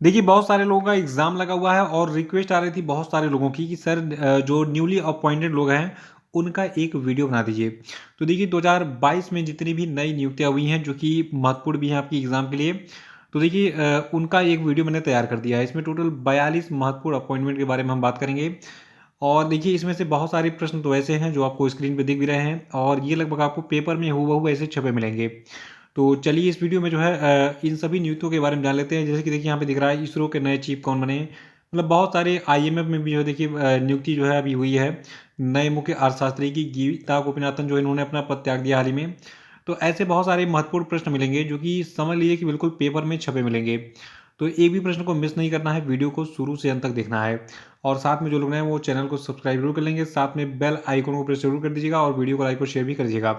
देखिए, बहुत सारे लोगों का एग्ज़ाम लगा हुआ है और रिक्वेस्ट आ रही थी बहुत सारे लोगों की कि सर जो न्यूली अपॉइंटेड लोग हैं, उनका एक वीडियो बना दीजिए। तो देखिए 2022 में जितनी भी नई नियुक्तियाँ हुई हैं, जो कि महत्वपूर्ण भी हैं आपकी एग्ज़ाम के लिए, तो देखिए उनका एक वीडियो मैंने तैयार कर दिया है। इसमें टोटल 42 महत्वपूर्ण अपॉइंटमेंट के बारे में हम बात करेंगे और देखिए इसमें से बहुत सारे प्रश्न तो ऐसे हैं जो आपको स्क्रीन पे दिख भी रहे हैं और ये लगभग आपको पेपर में हूबहू ऐसे छपे मिलेंगे। तो चलिए इस वीडियो में जो है इन सभी नियुक्तियों के बारे में जान लेते हैं। जैसे कि देखिए यहाँ पे दिख रहा है इसरो के नए चीफ कौन बने। मतलब बहुत सारे आईएमएफ में भी जो है देखिए नियुक्ति जो है अभी हुई है। नए मुख्य अर्थशास्त्री की गीता गोपीनाथन जो इन्होंने अपना पद त्याग दिया हाल ही में। तो ऐसे बहुत सारे महत्वपूर्ण प्रश्न मिलेंगे जो कि समझ लीजिए कि बिल्कुल पेपर में छपे मिलेंगे। तो एक भी प्रश्न को मिस नहीं करना है, वीडियो को शुरू से अंत तक देखना है और साथ में जो लोग हैं वो चैनल को सब्सक्राइब जरूर कर लेंगे, साथ में बेल आइकन को प्रेस जरूर कर दीजिएगा और वीडियो को लाइक और शेयर भी कर दीजिएगा।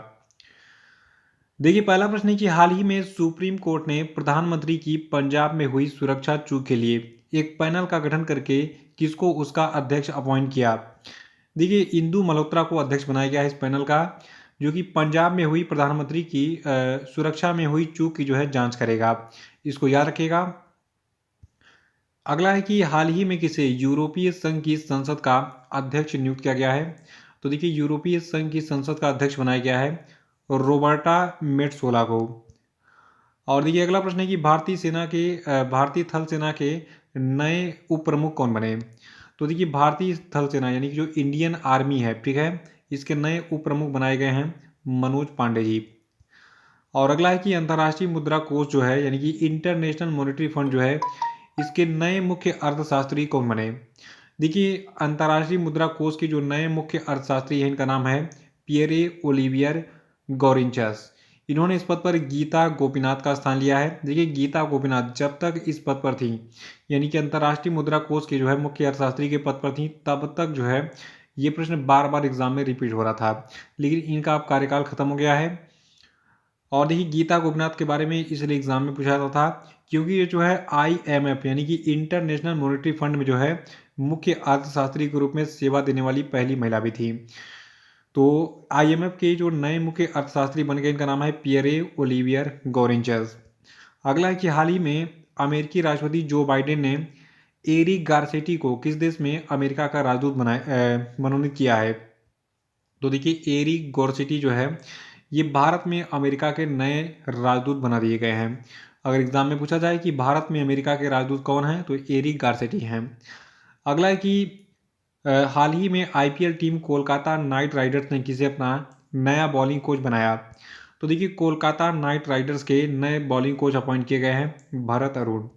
देखिए पहला प्रश्न है कि हाल ही में सुप्रीम कोर्ट ने प्रधानमंत्री की पंजाब में हुई सुरक्षा चूक के लिए एक पैनल का गठन करके किसको उसका अध्यक्ष अपॉइंट किया। देखिए इंदु मल्होत्रा को अध्यक्ष बनाया गया है इस पैनल का, जो कि पंजाब में हुई प्रधानमंत्री की सुरक्षा में हुई चूक की जो है जांच करेगा। इसको याद रखिएगा। अगला है कि हाल ही में किसे यूरोपीय संघ की संसद का अध्यक्ष नियुक्त किया गया है। तो देखिए यूरोपीय संघ की संसद का अध्यक्ष बनाया गया है रोबर्टा मेट्सोला को। और देखिए अगला प्रश्न है कि भारतीय थल सेना के नए उप प्रमुख कौन बने। तो देखिए भारतीय थल सेना यानी कि जो इंडियन आर्मी है, ठीक है, इसके नए उप प्रमुख बनाए गए हैं मनोज पांडे जी। और अगला है कि अंतर्राष्ट्रीय मुद्रा कोष जो है यानी कि इंटरनेशनल मॉनेटरी फंड जो है, इसके नए मुख्य अर्थशास्त्री कौन बने। देखिए अंतर्राष्ट्रीय मुद्रा कोष के जो नए मुख्य अर्थशास्त्री हैं इनका नाम है पियरे ओलिवियर गॉरिंचस। इन्होंने इस पद पर गीता गोपीनाथ का स्थान लिया है। देखिए गीता गोपीनाथ जब तक इस पद पर थी, यानी कि अंतर्राष्ट्रीय मुद्रा कोष के जो है मुख्य अर्थशास्त्री के पद पर थी, तब तक जो है ये प्रश्न बार बार एग्जाम में रिपीट हो रहा था, लेकिन इनका अब कार्यकाल खत्म हो गया है। और देखिए गीता गोपीनाथ के बारे में इसलिए एग्जाम में पूछा जाता था क्योंकि ये जो है आईएमएफ यानी कि इंटरनेशनल मॉनेटरी फंड में जो है मुख्य अर्थशास्त्री के रूप में सेवा देने वाली पहली महिला भी थी। तो आईएमएफ के जो नए मुख्य अर्थशास्त्री बन गए इनका नाम है पियरे ओलिवियर गॉरेंचस। अगला है कि हाल ही में अमेरिकी राष्ट्रपति जो बाइडेन ने एरिक गारसेटी को किस देश में अमेरिका का राजदूत मनोनीत किया है। तो देखिए एरिक गॉरसेटी जो है ये भारत में अमेरिका के नए राजदूत बना दिए गए हैं। अगर एग्जाम में पूछा जाए कि भारत में अमेरिका के राजदूत कौन हैं, तो एरिक गारसेटी हैं। अगला है कि हाल ही में IPL team Kolkata night Riders ने किसे अपना नया बॉलिंग कोच बनाया। तो देखिए कोलकाता नाइट राइडर्स के नए बॉलिंग कोच अपॉइंट किए गए हैं भरत अरुण।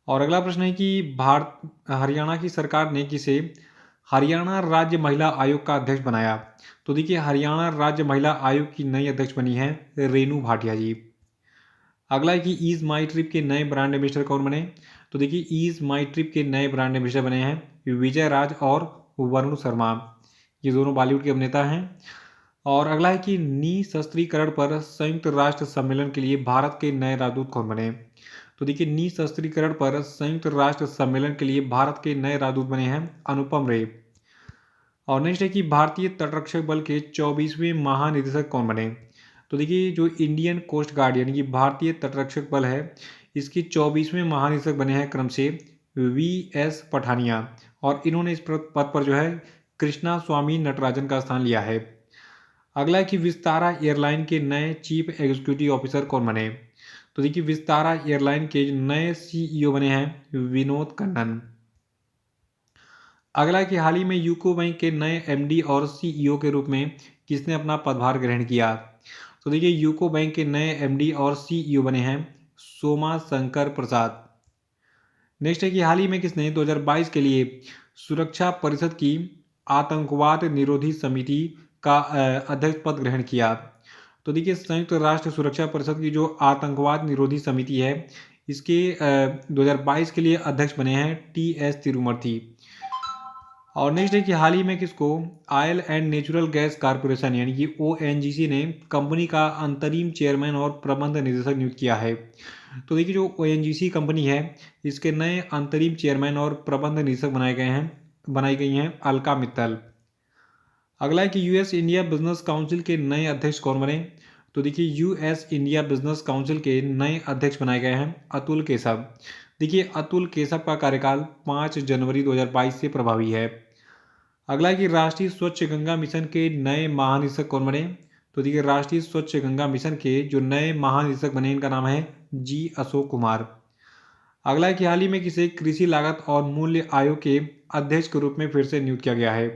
और अगला प्रश्न है कि भारत हरियाणा की सरकार ने किसे हरियाणा राज्य महिला आयोग का अध्यक्ष बनाया। तो देखिए हरियाणा राज्य महिला आयोग की नई अध्यक्ष बनी है रेनू भाटिया जी। अगला है कि ईज माई ट्रिप के नए ब्रांड एम्बेसडर कौन बने। तो देखिए ईज माई ट्रिप के नए ब्रांड एम्बेसडर बने हैं विजय राज और वरुण शर्मा। ये दोनों बॉलीवुड के अभिनेता हैं। और अगला है कि निशस्त्रीकरण पर संयुक्त राष्ट्र सम्मेलन के लिए भारत के नए राजदूत कौन बने। तो देखिए निशस्त्रीकरण पर संयुक्त राष्ट्र सम्मेलन के लिए भारत के नए राजदूत बने हैं अनुपम रे। और नेक्स्ट है कि भारतीय तटरक्षक बल के 24वें महानिदेशक कौन बने। तो देखिए जो इंडियन कोस्ट गार्ड यानी कि भारतीय तटरक्षक बल है, इसके 24वें महानिदेशक बने हैं क्रम से वी एस पठानिया। और इन्होंने इस पद पर जो है कृष्णा स्वामी नटराजन का स्थान लिया है। अगला है कि विस्तारा एयरलाइन के नए चीफ एग्जीक्यूटिव ऑफिसर कौन बने। तो देखिए विस्तारा एयरलाइन के नए सीईओ बने हैं विनोद कन्नन। अगला है कि हाल ही में यूको बैंक के नए एमडी और सीईओ के रूप में किसने अपना पदभार ग्रहण किया। तो देखिए यूको बैंक के नए एमडी और सीईओ बने हैं सोमा शंकर प्रसाद। नेक्स्ट है कि हाल ही में किसने 2022 के लिए सुरक्षा परिषद की आतंकवाद निरोधी समिति का अध्यक्ष पद ग्रहण किया। तो देखिए संयुक्त राष्ट्र सुरक्षा परिषद की जो आतंकवाद निरोधी समिति है, इसके 2022 के लिए अध्यक्ष बने हैं टी एस तिरुमूर्ति। और नेक्स्ट है कि हाल ही में किसको oil and natural gas corporation यानी कि ओएनजीसी ने कंपनी का अंतरिम चेयरमैन और प्रबंध निदेशक नियुक्त किया है। तो देखिए जो ओएनजीसी कंपनी है, इसके नए अंतरिम चेयरमैन और प्रबंध निदेशक बनाई गई हैं अलका मित्तल। अगला है कि यूएस इंडिया बिजनेस काउंसिल के नए अध्यक्ष कौन बने। तो देखिए यूएस इंडिया बिजनेस काउंसिल के नए अध्यक्ष बनाए गए हैं अतुल केशव। देखिए अतुल केशव का कार्यकाल 5 जनवरी 2022 से प्रभावी है। अगला है कि राष्ट्रीय स्वच्छ गंगा मिशन के नए महानिदेशक कौन बने? तो देखिए राष्ट्रीय स्वच्छ गंगा मिशन के जो नए महानिदेशक बने इनका नाम है जी अशोक कुमार। अगला है कि हाल ही में किसे कृषि लागत और मूल्य आयोग के अध्यक्ष के रूप में फिर से नियुक्त किया गया है?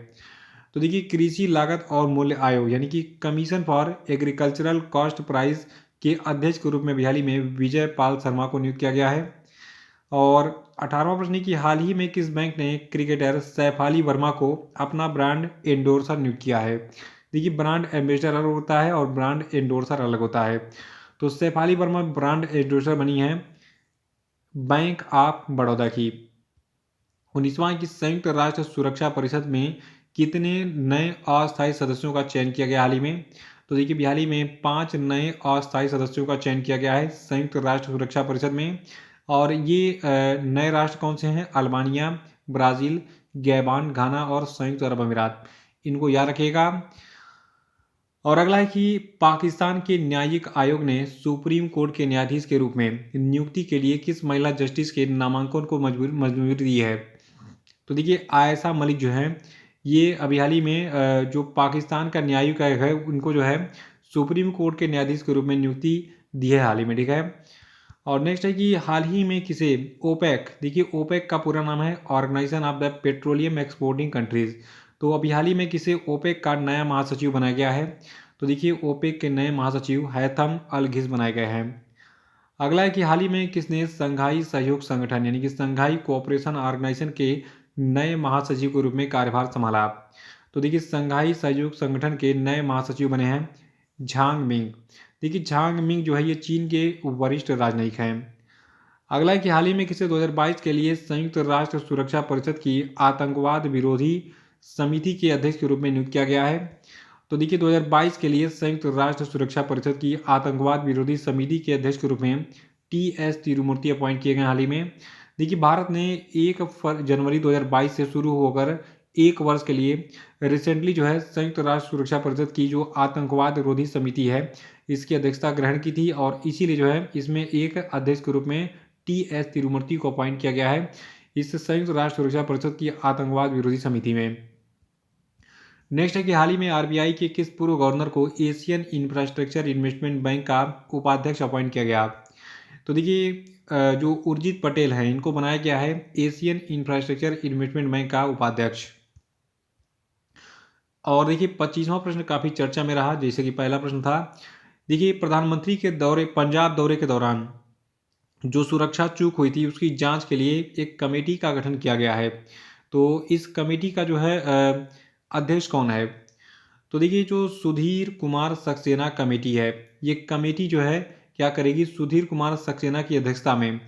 तो देखिए कृषि लागत और मूल्य आयोग यानी कि commission for agricultural cost price के अध्यक्ष के रूप में भी हाल ही में विजय पाल शर्मा को नियुक्त किया गया है। और 18वां प्रश्न है कि हाल ही में किस बैंक ने क्रिकेटर सैफ अली वर्मा को अपना ब्रांड एंडोर्सर नियुक्त किया है? देखिए ब्रांड एम्बेसडर अलग होता है और ब्रांड एंडोर्सर अलग होता है। तो सैफ अली वर्मा ब्रांड एंडोर्सर बनी है बैंक ऑफ बड़ौदा की। 19वां की संयुक्त राष्ट्र सुरक्षा परिषद में कितने नए अस्थायी सदस्यों का चयन किया गया हाल ही में? तो देखिए हाल ही में 5 नए अस्थायी सदस्यों का चयन किया गया है संयुक्त राष्ट्र सुरक्षा परिषद में। और ये नए राष्ट्र कौन से हैं? अल्बानिया, ब्राज़ील, गैबान, घाना और संयुक्त अरब अमीरात। इनको याद रखिएगा। और अगला है कि पाकिस्तान के न्यायिक आयोग ने सुप्रीम कोर्ट के न्यायाधीश के रूप में नियुक्ति के लिए किस महिला जस्टिस के नामांकन को मंजूरी दी है? तो देखिए आयशा मलिक जो है ये अभी हाल ही में जो पाकिस्तान का न्यायिक आयोग है उनको जो है सुप्रीम कोर्ट के न्यायाधीश के रूप में नियुक्ति दी है हाल ही में, ठीक है। और नेक्स्ट है कि हाल ही में किसे ओपेक, देखिए ओपेक का पूरा नाम है organisation of the petroleum exporting countries. तो अभी हाल ही में किसे ओपेक का नया महासचिव बनाया गया है? तो देखिए ओपेक के नए महासचिव हैथम अल घिस बनाए गए हैं। अगला है कि हाल ही में किसने संघाई सहयोग संगठन यानी कि संघाई कोऑपरेशन ऑर्गेनाइजेशन के नए महासचिव के रूप में कार्यभार संभाला? तो देखिए संघाई सहयोग संगठन के नए महासचिव बने हैं झांग मिंग। देखिए झांग मिंग जो है ये चीन के वरिष्ठ राजनयिक हैं। अगला है कि हाल ही में किसे 2022 के लिए संयुक्त राष्ट्र सुरक्षा परिषद की आतंकवाद विरोधी समिति के अध्यक्ष के रूप में नियुक्त किया गया है? तो देखिए 2022 के लिए संयुक्त राष्ट्र सुरक्षा परिषद की आतंकवाद विरोधी समिति के अध्यक्ष के रूप में टी.एस. तिरुमूर्ति अपॉइंट किए गए हाल ही में। देखिए भारत ने 1 जनवरी 2022 से शुरू होकर 1 वर्ष के लिए रिसेंटली जो है संयुक्त राष्ट्र सुरक्षा परिषद की जो आतंकवाद विरोधी समिति है इसकी अध्यक्षता ग्रहण की थी और इसीलिए जो है इसमें एक अध्यक्ष के रूप में टी.एस. तिरुमूर्ति को अपॉइंट किया गया है इस संयुक्त राष्ट्र सुरक्षा परिषद की आतंकवाद विरोधी समिति में। नेक्स्ट है कि हाल ही में आरबीआई के किस पूर्व गवर्नर को एशियन इंफ्रास्ट्रक्चर इन्वेस्टमेंट बैंक का उपाध्यक्ष अपॉइंट किया गया? तो देखिए जो उर्जित पटेल हैं इनको बनाया गया है एशियन इंफ्रास्ट्रक्चर इन्वेस्टमेंट बैंक का उपाध्यक्ष। और देखिए 25वां प्रश्न काफी चर्चा में रहा, जैसे कि पहला प्रश्न था देखिए प्रधानमंत्री के दौरे पंजाब दौरे के दौरान जो सुरक्षा चूक हुई थी उसकी जांच के लिए एक कमेटी का गठन किया गया है। तो इस कमेटी का जो है अध्यक्ष कौन है? तो देखिए जो सुधीर कुमार सक्सेना कमेटी है ये कमेटी जो है क्या करेगी? सुधीर कुमार सक्सेना की अध्यक्षता में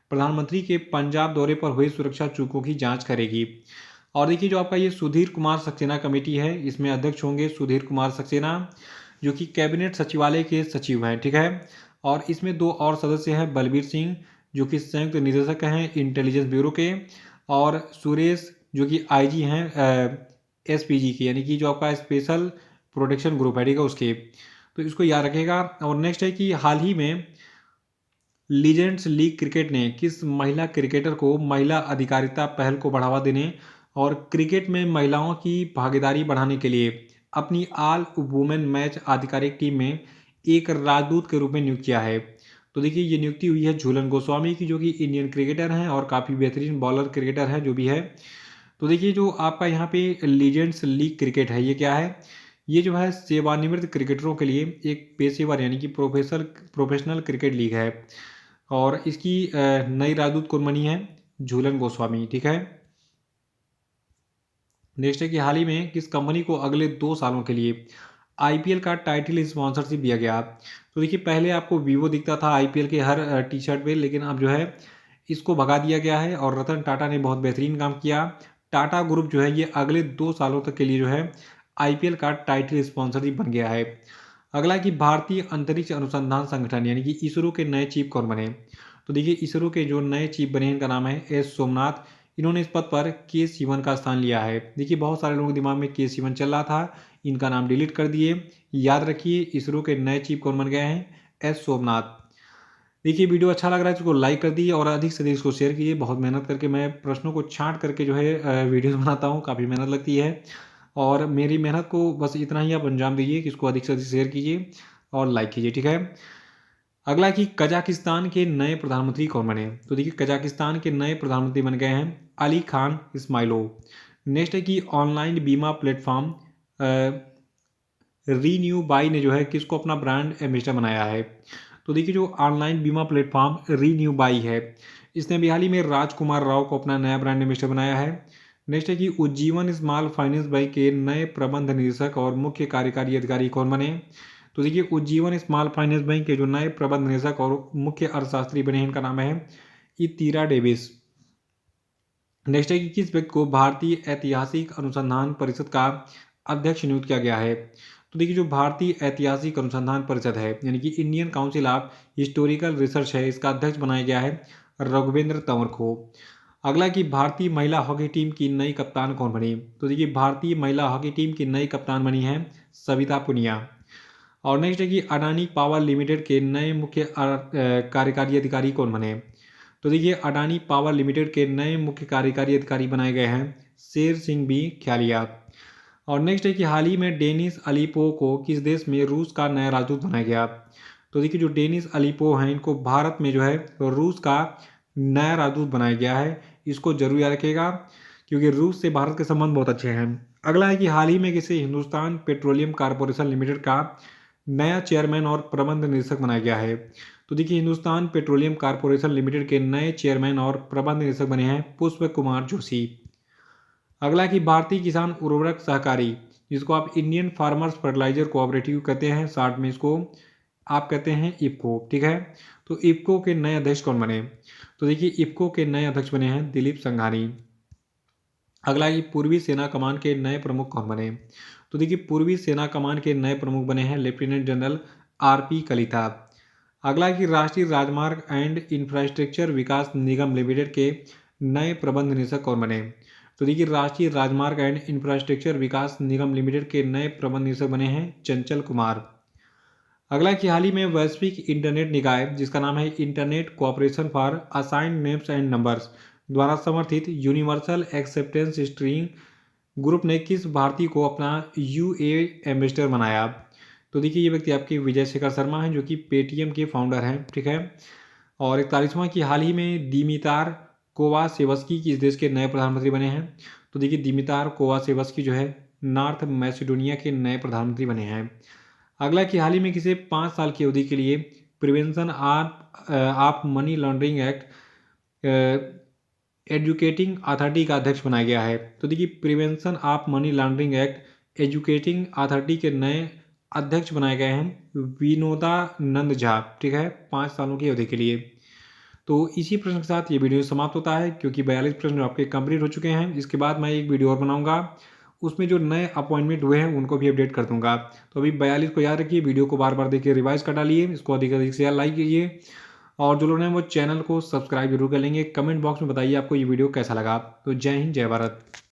प्रधानमंत्री के पंजाब दौरे पर हुई सुरक्षा चूकों की जांच करेगी। और देखिए जो आपका ये सुधीर कुमार सक्सेना कमेटी है इसमें अध्यक्ष होंगे सुधीर कुमार सक्सेना जो कि कैबिनेट सचिवालय के सचिव हैं, ठीक है। और इसमें 2 और सदस्य हैं बलबीर सिंह जो कि संयुक्त निदेशक हैं इंटेलिजेंस ब्यूरो के और सुरेश जो कि आईजी हैं एसपीजी के यानी कि जो आपका स्पेशल प्रोटेक्शन ग्रुप है, ठीक है, उसके। तो इसको याद रखेगा। और नेक्स्ट है कि हाल ही में लीजेंड्स लीग क्रिकेट ने किस महिला क्रिकेटर को महिला अधिकारिता पहल को बढ़ावा देने और क्रिकेट में महिलाओं की भागीदारी बढ़ाने के लिए अपनी ऑल वुमेन मैच आधिकारिक टीम में एक राजदूत के रूप में नियुक्त किया है? तो देखिए ये नियुक्ति हुई है झूलन गोस्वामी की जो कि इंडियन क्रिकेटर हैं और काफ़ी बेहतरीन बॉलर क्रिकेटर हैं जो भी है। तो देखिए जो आपका यहाँ पे लीजेंड्स लीग क्रिकेट है ये क्या है? ये जो है सेवानिवृत्त क्रिकेटरों के लिए एक पेशेवर यानी कि प्रोफेशनल क्रिकेट लीग है। और इसकी नई राजदूत कौन बनी है? झूलन गोस्वामी, ठीक है। नेक्स्ट है कि हाल ही में किस कंपनी को अगले 2 सालों के लिए आईपीएल का टाइटल स्पॉन्सरशिप दिया गया? तो देखिए पहले आपको वीवो दिखता था आईपीएल के हर टी शर्ट पे, लेकिन अब जो है इसको भगा दिया गया है और रतन टाटा ने बहुत बेहतरीन काम किया। टाटा ग्रुप जो है ये अगले 2 सालों तक के लिए जो है आईपीएल का टाइटल स्पॉन्सरशिप बन गया है। अगला कि भारतीय अंतरिक्ष अनुसंधान संगठन यानी कि इसरो के नए चीफ कौन बने? तो देखिए इसरो के जो नए चीफ बने इनका नाम है एस सोमनाथ। इन्होंने इस पद पर के सिवन का स्थान लिया है। देखिए बहुत सारे लोगों के दिमाग में के सिवन चल रहा था, इनका नाम डिलीट कर दिए, याद रखिए इसरो के नए चीफ कौन बन गए हैं, एस सोमनाथ। देखिए वीडियो अच्छा लग रहा है तो इसको लाइक कर दीजिए और अधिक से अधिक इसको शेयर कीजिए। बहुत मेहनत करके मैं प्रश्नों को छांट करके जो है वीडियोस बनाता हूँ, काफ़ी मेहनत लगती है और मेरी मेहनत को बस इतना ही आप अंजाम दीजिए कि इसको अधिक से अधिक शेयर कीजिए और लाइक कीजिए, ठीक है। अगला कि कजाकिस्तान के नए प्रधानमंत्री कौन बने। तो देखिए कजाकिस्तान के नए प्रधानमंत्री बन गए हैं अली खान इस्माइलोव। नेक्स्ट है कि ऑनलाइन बीमा प्लेटफॉर्म रीन्यू बाई ने जो है किसको अपना ब्रांड एम्बेसडर बनाया है। तो देखिए जो ऑनलाइन बीमा प्लेटफॉर्म रीन्यू बाई है, इसने अभी हाल ही में राजकुमार राव को अपना नया ब्रांड एम्बेसडर बनाया है। नेक्स्ट है कि उज्जीवन स्मॉल फाइनेंस बैंक के नए प्रबंध निदेशक और मुख्य कार्यकारी अधिकारी कौन बने। तो देखिए उज्जीवन स्मॉल फाइनेंस बैंक के जो नए प्रबंध निदेशक और मुख्य अर्थशास्त्री बने हैं, इनका नाम है इतीरा डेविस। नेक्स्ट है कि किस व्यक्ति को भारतीय ऐतिहासिक अनुसंधान परिषद का अध्यक्ष नियुक्त किया गया है। तो देखिए जो भारतीय ऐतिहासिक अनुसंधान परिषद है यानी कि Indian council of historical research है, इसका अध्यक्ष बनाया गया है रघुवेंद्र तंवर को। अगला कि भारतीय महिला हॉकी टीम की नई कप्तान कौन बनी। तो देखिए भारतीय महिला हॉकी टीम की नई कप्तान बनी है सविता पुनिया। और नेक्स्ट है कि अडानी पावर लिमिटेड के नए मुख्य कार्यकारी अधिकारी कौन बने। तो देखिए अडानी पावर लिमिटेड के नए मुख्य कार्यकारी अधिकारी बनाए गए हैं शेर सिंह बी ख्यालिया। और नेक्स्ट है कि हाल ही में डेनिस अलीपो को किस देश में रूस का नया राजदूत बनाया गया। तो देखिए जो डेनिस अलीपो हैं इनको भारत में जो है रूस का नया राजदूत बनाया गया है। इसको जरूर याद रखिएगा क्योंकि रूस से भारत के संबंध बहुत अच्छे हैं। अगला है कि हाल ही में किसे हिंदुस्तान पेट्रोलियम कॉरपोरेशन लिमिटेड का नया चेयरमैन और प्रबंध निदेशक बनाया गया है। तो देखिए हिंदुस्तान पेट्रोलियम कॉरपोरेशन लिमिटेड के नए चेयरमैन और प्रबंध निदेशक बने हैं पुष्प कुमार जोशी। अगला कि भारतीय किसान उर्वरक सहकारी, जिसको आप इंडियन फार्मर्स फर्टिलाइजर कोऑपरेटिव कहते हैं, शॉर्ट में इसको आप कहते हैं इफ्को, ठीक है। तो इफ्को के नए अध्यक्ष कौन बने। तो देखिए इफ्को के नए अध्यक्ष बने हैं दिलीप संघानी। अगला कि पूर्वी सेना कमान के नए प्रमुख कौन बने। तो देखिए पूर्वी सेना कमान के नए प्रमुख बने हैं लेफ्टिनेंट जनरल आरपी कलिता। अगला कि राष्ट्रीय राजमार्ग and infrastructure Vikas Nigam limited के नए प्रबंध निदेशक कौन बने। तो देखिए राष्ट्रीय राजमार्ग and infrastructure Vikas Nigam limited के नए प्रबंध निदेशक बने हैं चंचल कुमार। अगला कि हाल ही में वैश्विक इंटरनेट निकाय, जिसका नाम है internet corporation for assigned names and numbers, द्वारा समर्थित यूनिवर्सल एक्सेप्टेंस स्ट्रिंग ग्रुप ने किस भारतीय को अपना यूए एम्बेसडर बनाया। तो देखिए ये व्यक्ति आपके विजय शेखर शर्मा हैं जो कि पेटीएम के फाउंडर हैं, ठीक है। और 41वां कि हाल ही में दिमितार कोवासेवस्की किस देश के नए प्रधानमंत्री बने हैं। तो देखिए दिमितार कोवासेवस्की जो है नॉर्थ मैसेडोनिया के नए प्रधानमंत्री बने हैं। अगला कि हाल ही में किसे 5 साल की अवधि के लिए prevention of money laundering act educating authority का अध्यक्ष बनाया गया है। तो देखिए prevention of money laundering act educating authority के नए अध्यक्ष बनाए गए हैं विनोदानंद झा, ठीक है, 5 सालों की अवधि के लिए। तो इसी प्रश्न के साथ ये वीडियो समाप्त होता है क्योंकि 42 प्रश्न आपके कंप्लीट हो चुके हैं। इसके बाद मैं एक वीडियो और बनाऊंगा, उसमें जो नए अपॉइंटमेंट हुए हैं उनको भी अपडेट कर दूंगा। तो अभी 42 को याद रखिए, वीडियो को बार बार देखिए, रिवाइज कर डालिए, इसको अधिक अधिक शेयर लाइक कीजिए और जो लोग हैं वो चैनल को सब्सक्राइब जरूर कर लेंगे। कमेंट बॉक्स में बताइए आपको ये वीडियो कैसा लगा। तो जय हिंद, जय भारत।